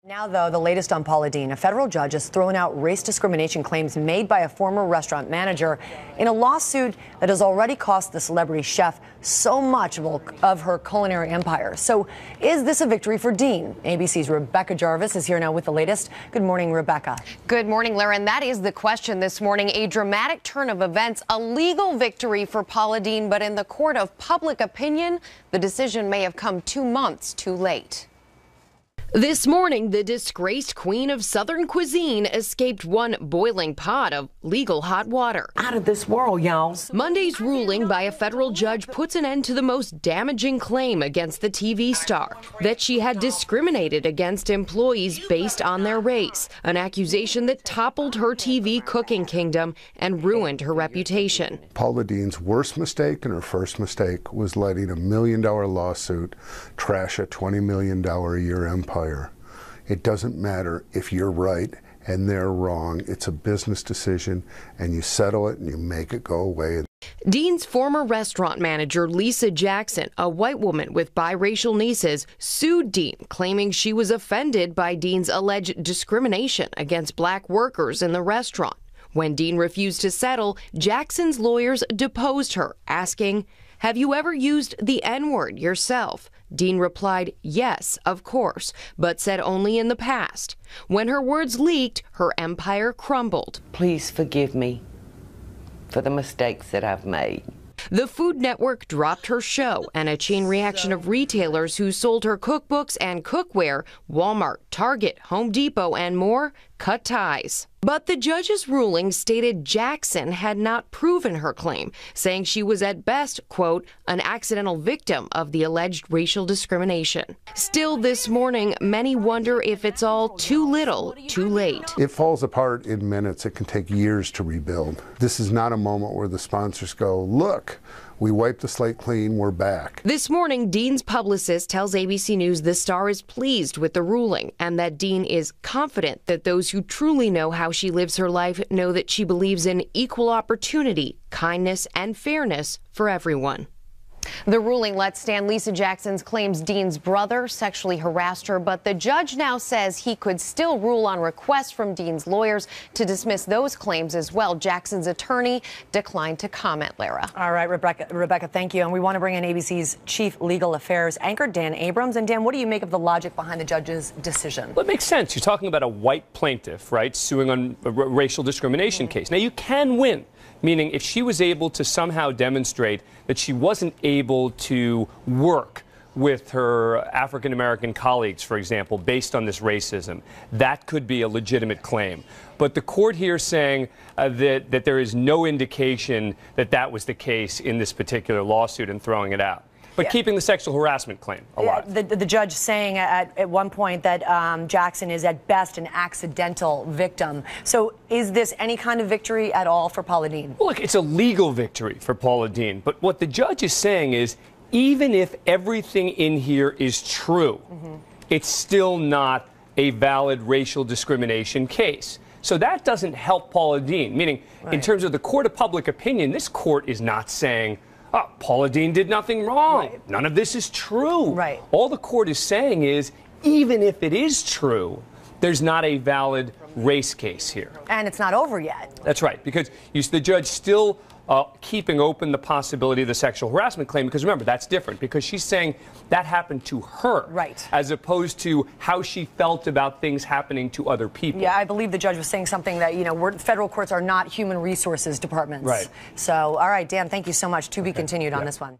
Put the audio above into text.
Now, though, the latest on Paula Deen. A federal judge has thrown out race discrimination claims made by a former restaurant manager in a lawsuit that has already cost the celebrity chef so much of her culinary empire. So is this a victory for Deen? ABC's Rebecca Jarvis is here now with the latest. Good morning, Rebecca. Good morning, Lara. And that is the question this morning. A dramatic turn of events, a legal victory for Paula Deen, but in the court of public opinion, the decision may have come 2 months too late. This morning, the disgraced queen of Southern cuisine escaped one boiling pot of legal hot water. Out of this world, y'all. Monday's ruling by a federal judge puts an end to the most damaging claim against the TV star, that she had discriminated against employees based on their race, an accusation that toppled her TV cooking kingdom and ruined her reputation. Paula Deen's worst mistake and her first mistake was letting $1 million lawsuit trash a $20 million a year empire. It doesn't matter if you're right and they're wrong. It's a business decision, and you settle it and you make it go away. Deen's former restaurant manager, Lisa Jackson, a white woman with biracial nieces, sued Deen, claiming she was offended by Deen's alleged discrimination against black workers in the restaurant. When Deen refused to settle, Jackson's lawyers deposed her, asking, "Have you ever used the N-word yourself?" Deen replied, "Yes, of course," but said only in the past. When her words leaked, her empire crumbled. Please forgive me for the mistakes that I've made. The Food Network dropped her show, and a chain reaction of retailers who sold her cookbooks and cookware, Walmart, Target, Home Depot, and more, cut ties. But the judge's ruling stated Jackson had not proven her claim, saying she was at best, quote, an accidental victim of the alleged racial discrimination. Still this morning, many wonder if it's all too little, too late. It falls apart in minutes. It can take years to rebuild. This is not a moment where the sponsors go, look, we wiped the slate clean, we're back. This morning, Deen's publicist tells ABC News the star is pleased with the ruling and that Deen is confident that those who truly know how she lives her life know that she believes in equal opportunity, kindness, and fairness for everyone. The ruling lets stand Lisa Jackson's claims Deen's brother sexually harassed her, but the judge now says he could still rule on requests from Deen's lawyers to dismiss those claims as well. Jackson's attorney declined to comment, Lara. All right, Rebecca, thank you. And we want to bring in ABC's chief legal affairs anchor, Dan Abrams. And Dan, what do you make of the logic behind the judge's decision? Well, it makes sense. You're talking about a white plaintiff, right, suing on a racial discrimination case. Now, you can win. Meaning, if she was able to somehow demonstrate that she wasn't able to work with her African-American colleagues, for example, based on this racism, that could be a legitimate claim. But the court here saying that there is no indication that that was the case in this particular lawsuit and throwing it out. But keeping the sexual harassment claim alive. The judge saying at one point that Jackson is at best an accidental victim. So is this any kind of victory at all for Paula Deen? Well, look, it's a legal victory for Paula Deen. But what the judge is saying is, even if everything in here is true, it's still not a valid racial discrimination case. So that doesn't help Paula Deen, meaning in terms of the court of public opinion, this court is not saying, oh, Paula Deen did nothing wrong. Right. None of this is true. Right. All the court is saying is, even if it is true, there's not a valid race case here. And it's not over yet. That's right, because the judge still keeping open the possibility of the sexual harassment claim, because remember, that's different, because she's saying that happened to her, right, as opposed to how she felt about things happening to other people. Yeah, I believe the judge was saying something that, federal courts are not human resources departments. Right. So, all right, Dan, thank you so much. To be continued on this one.